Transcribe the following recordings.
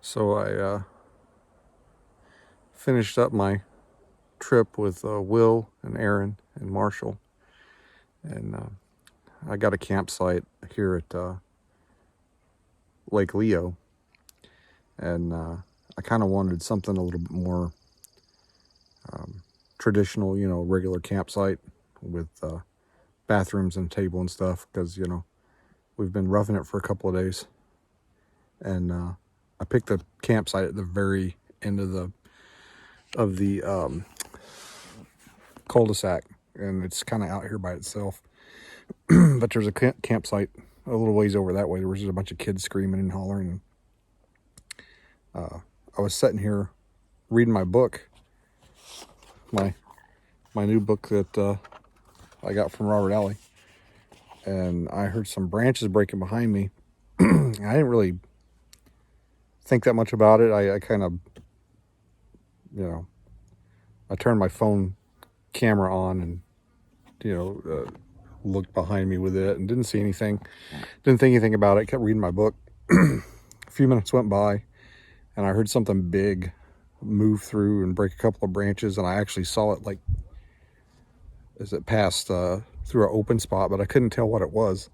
So I finished up my trip with Will and Aaron and Marshall, and I got a campsite here at Lake Leo, and I kind of wanted something a little bit more traditional, regular campsite with bathrooms and table and stuff, because we've been roughing it for a couple of days, and I picked the campsite at the very end of the cul-de-sac, and it's kind of out here by itself. But there's a campsite a little ways over that way. There was just a bunch of kids screaming and hollering. I was sitting here reading my book, my new book that I got from Robert Alley, and I heard some branches breaking behind me. I didn't really think that much about it. I kind of, I turned my phone camera on and, looked behind me with it and didn't see anything. Didn't think anything about it. I kept reading my book. A few minutes went by, and I heard something big move through and break a couple of branches, and I actually saw it like as it passed through an open spot, but I couldn't tell what it was.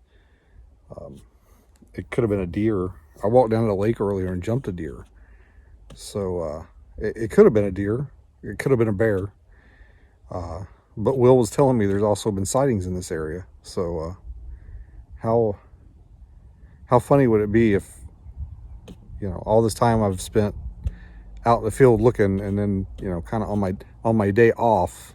It could have been a deer. I walked down to the lake earlier and jumped a deer. So it could have been a deer. It could have been a bear. But Will was telling me there's also been sightings in this area. So how funny would it be if, all this time I've spent out in the field looking, and then, kind of on my day off,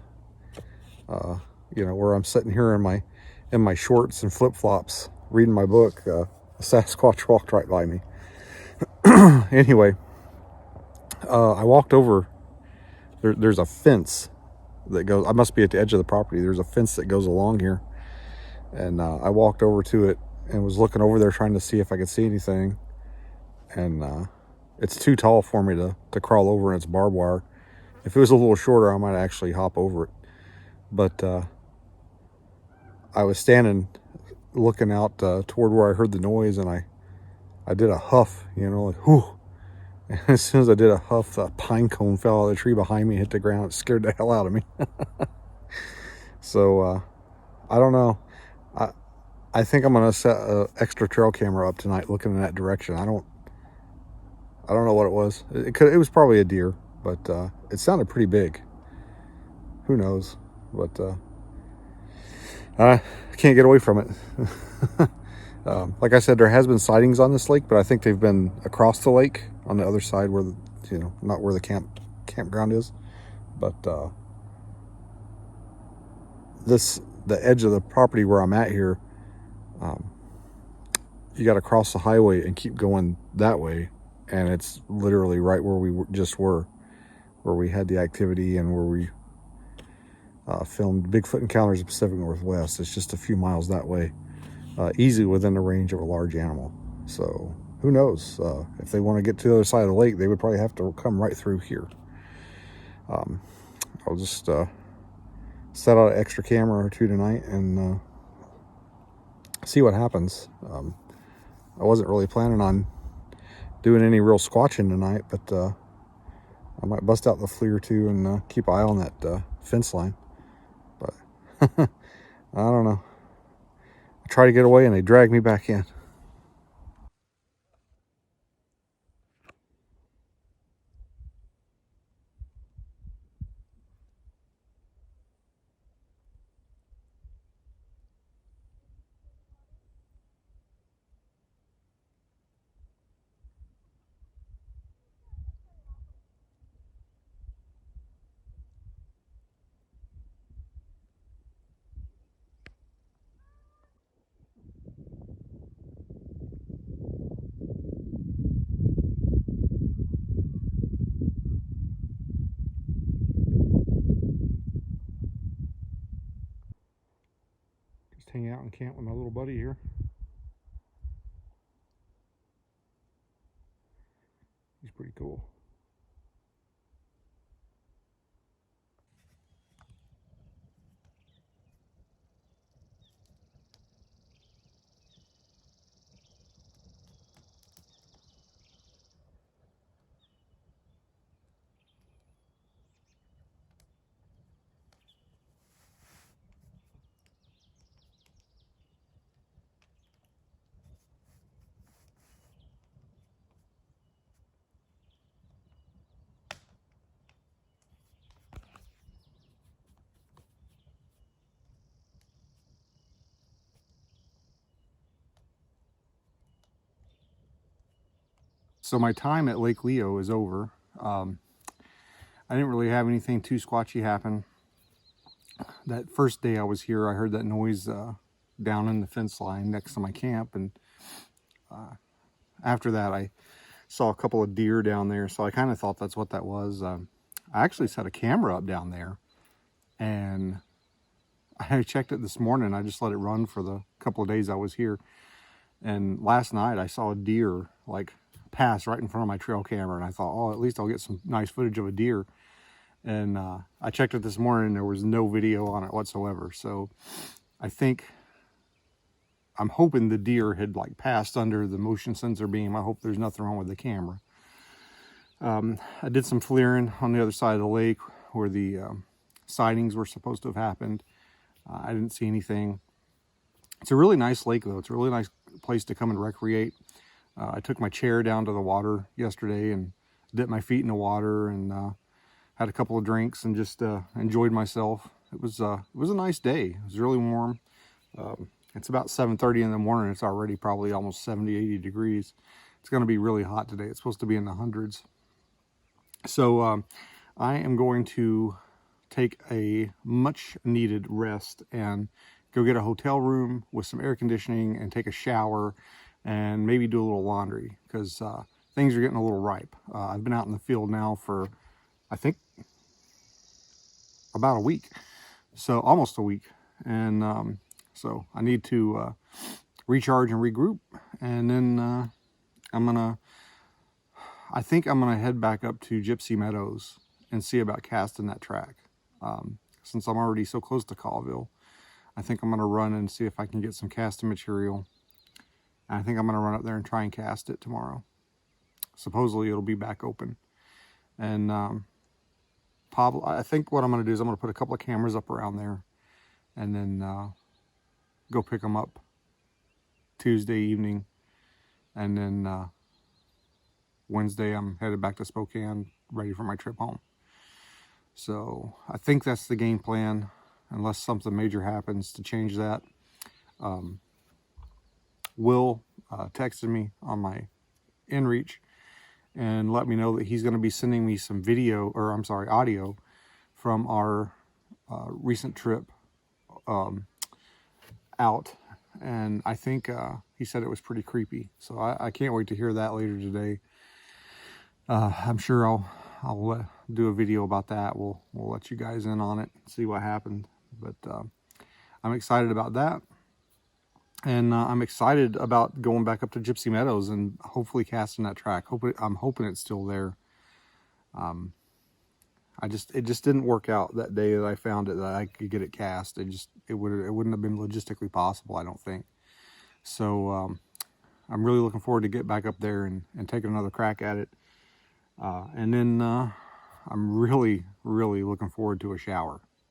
where I'm sitting here in my shorts and flip-flops reading my book, a Sasquatch walked right by me. Anyway, I walked over. There's a fence that goes, I must be at the edge of the property. There's a fence that goes along here, and I walked over to it and was looking over there trying to see if I could see anything, and it's too tall for me to crawl over, and it's barbed wire. If it was a little shorter, I might actually hop over it, but I was standing looking out toward where I heard the noise, and I did a huff, like whoo. And as soon as I did a huff, the pine cone fell out of the tree behind me, hit the ground. It scared the hell out of me. So I don't know. I think I'm gonna set an extra trail camera up tonight, looking in that direction. I don't know what it was. It was probably a deer, but it sounded pretty big. Who knows? But I can't get away from it. Like I said, there has been sightings on this lake, but I think they've been across the lake on the other side, where not where the campground is, but the edge of the property where I'm at here, you got to cross the highway and keep going that way, and it's literally right where we just were, where we had the activity and where we filmed Bigfoot Encounters of the Pacific Northwest. It's just a few miles that way, easily within the range of a large animal. So who knows? If they want to get to the other side of the lake, they would probably have to come right through here. I'll just set out an extra camera or two tonight and see what happens. I wasn't really planning on doing any real squatching tonight, but I might bust out the flea or two and keep an eye on that fence line. But I don't know. I try to get away and they drag me back in. Just hang out and camp with my little buddy here. He's pretty cool. So my time at Lake Leo is over. I didn't really have anything too squatchy happen. That first day I was here, I heard that noise down in the fence line next to my camp, and after that I saw a couple of deer down there, so I kind of thought that's what that was. I actually set a camera up down there, and I checked it this morning. I just let it run for the couple of days I was here, and last night I saw a deer like pass right in front of my trail camera, and I thought, oh, at least I'll get some nice footage of a deer. And I checked it this morning, and there was no video on it whatsoever. So I'm hoping the deer had like passed under the motion sensor beam. I hope there's nothing wrong with the camera. I did some FLIRing on the other side of the lake where the sightings were supposed to have happened. I didn't see anything. It's a really nice lake, though. It's a really nice place to come and recreate. I took my chair down to the water yesterday and dipped my feet in the water, and had a couple of drinks and just enjoyed myself. It was a nice day. It was really warm. It's about 7:30 in the morning. It's already probably almost 70, 80 degrees. It's going to be really hot today. It's supposed to be in the hundreds. So I am going to take a much needed rest and go get a hotel room with some air conditioning and take a shower and maybe do a little laundry, because things are getting a little ripe. I've been out in the field now for, I think, about a week, so almost a week, and so I need to recharge and regroup, and then I think I'm gonna head back up to Gypsy Meadows and see about casting that track. Since I'm already so close to Colville, I think I'm gonna run and see if I can get some casting material. And I think I'm gonna run up there and try and cast it tomorrow. Supposedly it'll be back open. And I think what I'm gonna do is I'm gonna put a couple of cameras up around there, and then go pick them up Tuesday evening, and then Wednesday I'm headed back to Spokane, ready for my trip home. So I think that's the game plan, unless something major happens to change that. Will texted me on my inReach and let me know that he's going to be sending me some audio from our recent trip out, and I think he said it was pretty creepy. So I can't wait to hear that later today. I'm sure I'll do a video about that. We'll let you guys in on it, see what happened. But I'm excited about that. And I'm excited about going back up to Gypsy Meadows and hopefully casting that track. I'm hoping it's still there. It just didn't work out that day that I found it, that I could get it cast. It wouldn't have been logistically possible, I don't think. So I'm really looking forward to get back up there and taking another crack at it. And then I'm really, really looking forward to a shower.